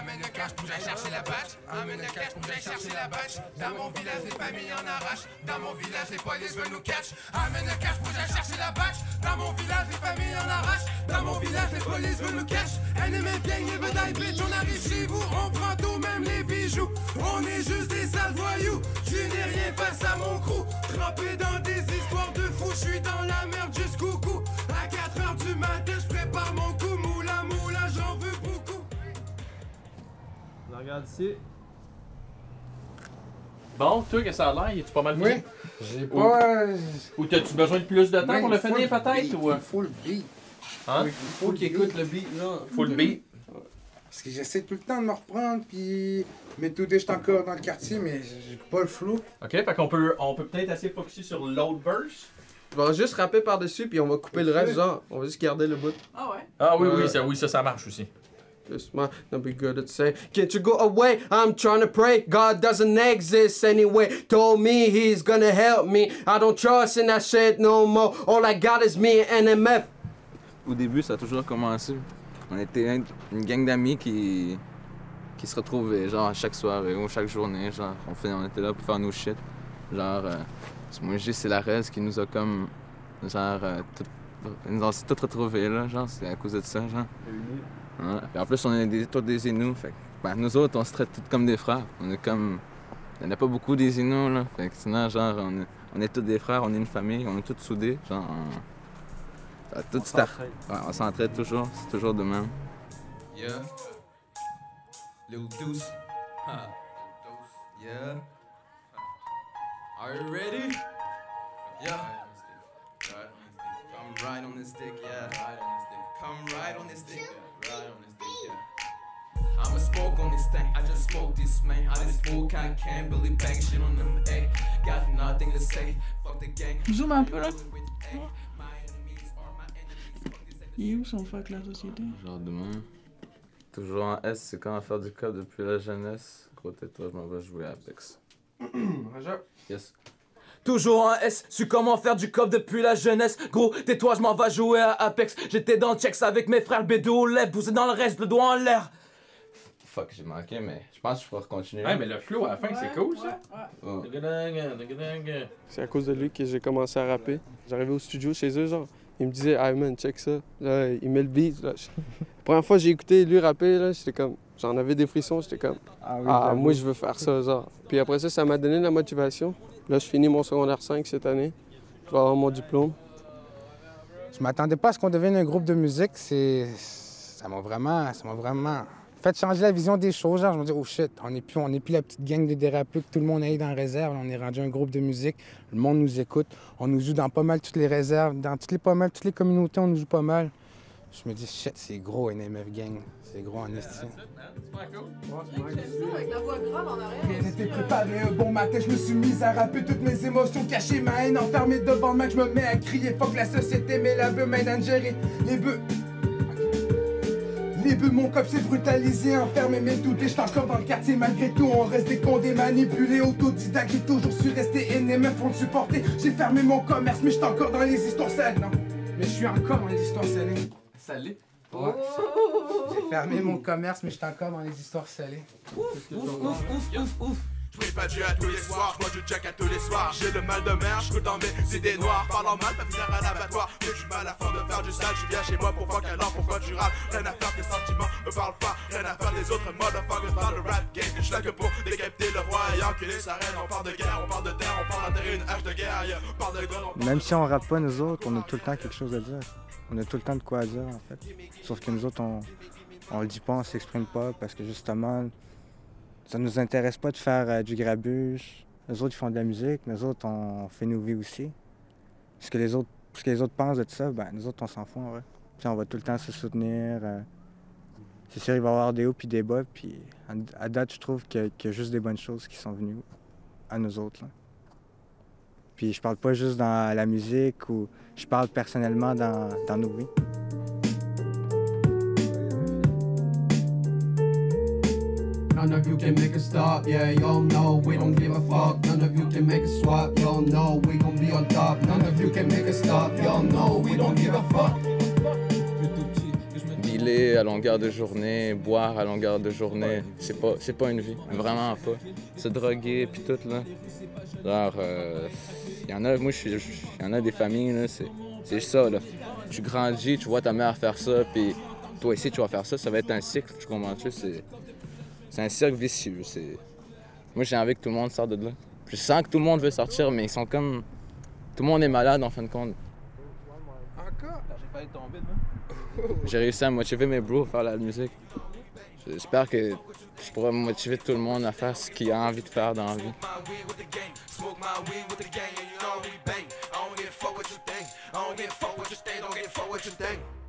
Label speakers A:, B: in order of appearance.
A: Amène le cash pour j'aille chercher la batch. Amène le cash pour j'aille chercher la batch. Dans mon village, les familles en arrachent. Dans mon village, les polices veulent nous catch. Amène le cash pour j'aille chercher la batch. Dans mon village, les familles en arrachent. Dans mon village, les polices veulent nous catch. Enemy gang, never die bitch. On arrive chez vous, on prend tout, même les bijoux. On est juste des sales voyous. Tu n'es rien face à mon crew. Trempé dans des histoires de fous. Je suis dans la merde jusqu'au cou. À 4h du matin, je prépare mon coup. Moula, moula, j'en veux beaucoup.
B: On regarde ici.
C: Bon, toi, que ça a l'air? Es-tu pas mal fini?
D: Oui. J'ai pas.
C: Ou t'as-tu besoin de plus de temps pour le finir, peut-être? Ou...
D: Il faut le beat.
C: Hein?
B: Il faut qu'il écoute le beat, là.
C: Faut le beat.
D: Parce que j'essaie tout le temps de me reprendre, puis. Mais tout je suis encore dans le quartier, mais j'ai pas le flow.
C: Ok, fait qu'on peut peut-être assez focuser sur l'autre verse.
B: On va juste rapper par-dessus, puis on va couper le reste, genre. On va juste garder le bout.
E: Ah ouais?
C: Ah oui, ça marche aussi.
B: This man, don't be good at saying, can't you go away? I'm trying to pray. God doesn't exist anyway. Told me he's gonna help me. I don't trust in that shit no more. All I got is me and NMF.
F: Au début, ça a toujours commencé. On était une gang d'amis qui se retrouvaient genre chaque soirée ou chaque journée. Genre, on était là pour faire nos shit. Genre, moi, c'est la reste qui nous a comme, genre, nous a tous retrouvés là. Genre, c'est à cause de ça, genre. Ouais. Puis en plus, on est tous des Inuits. Fait que, nous autres, on se traite tous comme des frères. On est comme. Il n'y en a pas beaucoup des Inuits, là. Fait que sinon, genre, on est tous des frères, on est une famille, on est tous soudés. Genre, on s'entraide toujours, c'est toujours de même.
A: Yeah. Lil Deuce. Huh. Yeah. Are you ready? Yeah. Come right on this stick, yeah. Come right on this stick. I'ma smoke on this thing, I just smoke this man. I just smoke, I can't really bang shit on them, ayy. Got nothing to say, fuck the gang.
E: Zoom un peu là. Il est où son fuck la société?
F: Genre demain. Toujours en S, c'est comment faire du code depuis la jeunesse. Gros tais-toi, je m'en vais jouer à Apex. Yes.
G: Toujours en S, su comment faire du cop depuis la jeunesse. Gros, tais-toi, je m'en vais jouer à Apex. J'étais dans le checks avec mes frères Bédou aux lèvres, poussé dans le reste, le doigt en l'air.
F: Fuck, j'ai manqué, mais je pense que je pourrais continuer.
C: Ouais, mais le flow à la fin, c'est cool, ça.
B: C'est à cause de lui que j'ai commencé à rapper. J'arrivais au studio chez eux, genre. Il me disait, hey man, check ça. Là, il met le beat. Là. La première fois que j'ai écouté lui rapper, là, j'étais comme. J'en avais des frissons, j'étais comme. Moi, je veux faire ça, genre. Puis après ça m'a donné la motivation. Là, je finis mon secondaire 5 cette année. Je vais avoir mon diplôme.
D: Je m'attendais pas à ce qu'on devienne un groupe de musique. Ça m'a vraiment fait changer la vision des choses. Genre, je me dis, oh shit, on n'est plus la petite gang de dérapeux que tout le monde aille dans la réserve. On est rendu un groupe de musique. Le monde nous écoute. On nous joue dans pas mal toutes les réserves. Dans toutes les communautés, on nous joue pas mal. Je me dis, shit, c'est gros, NMF Gang. C'est gros en estime.
E: Avec la voix grave en arrière.
A: Rien n'était préparé, un bon matin, je me suis mis à rapper toutes mes émotions cachées, ma haine enfermée devant le Mac, je me mets à crier, fuck la société, mais la bœuf m'aide à gérer. Les bœufs, mon cop s'est brutalisé, enfermé, mes doutes, j'étais encore dans le quartier, malgré tout, on reste des condés manipulés, autodidactes, j'ai toujours su rester NMF pour me supporter. J'ai fermé mon commerce, mais j'étais encore dans les histoires sales, non. Mais je suis encore dans les histoires salées.
C: Salé?
D: Ouais. J'ai fermé mon commerce, mais j'étais encore dans les histoires salées.
E: Ouf.
A: Je prie pas Dieu à tous les soirs, je bois du jack à tous les soirs. J'ai le mal de mer, je coule dans mes idées noires. Parlant mal, pas finir à l'abattoir. J'ai du mal à faire de faire du sale, je viens chez moi pour fuck alors pourquoi tu râles. Rien à faire, tes sentiments me parlent pas. Rien à faire des autres motherfuckers dans le rap game. Je suis là que pour décapiter le roi et enculer sa reine. On parle de guerre, on parle de terre, on parle d'enterrer une hache de guerre. On parle de gun,
H: Même si on rappe pas nous autres, on a tout le temps quelque chose à dire. On a tout le temps de quoi dire en fait. Sauf que nous autres, on le dit pas, on s'exprime pas parce que justement, ça nous intéresse pas de faire du grabuge. Les autres, ils font de la musique, nous autres, on fait nos vies aussi. Ce que les autres pensent de ça, ben nous autres, on s'en fout en vrai. Puis on va tout le temps se soutenir. C'est sûr, il va y avoir des hauts puis des bas, puis à date, je trouve qu'il y a juste des bonnes choses qui sont venues à nous autres. Là. Puis je parle pas juste dans la musique, ou je parle personnellement dans nos vies.
A: None of you can make us stop, yeah, y'all know we don't give a fuck. None of you can make us swap, y'all know we gon' be on top. None of you can make us stop, y'all know we don't give a fuck.
F: dealer à longueur de journée, boire à longueur de journée, c'est pas une vie, vraiment pas. Se droguer puis tout là. Genre, y en a, moi y en a des familles là, c'est juste ça là. Tu grandis, tu vois ta mère faire ça, puis toi ici tu vas faire ça, ça va être un cycle, tu comprends-tu? C'est un cercle vicieux. Moi j'ai envie que tout le monde sorte de là. Je sens que tout le monde veut sortir, mais ils sont comme. Tout le monde est malade en fin de compte.
B: Encore?
F: J'ai failli tomber là. J'ai réussi à motiver mes bros à faire la musique. J'espère que je pourrai motiver tout le monde à faire ce qu'il a envie de faire dans la vie.
A: Smoke my weed with the gang and you know we bang. I don't give a fuck what you think. I don't give a fuck what you think. Don't give a fuck what you think.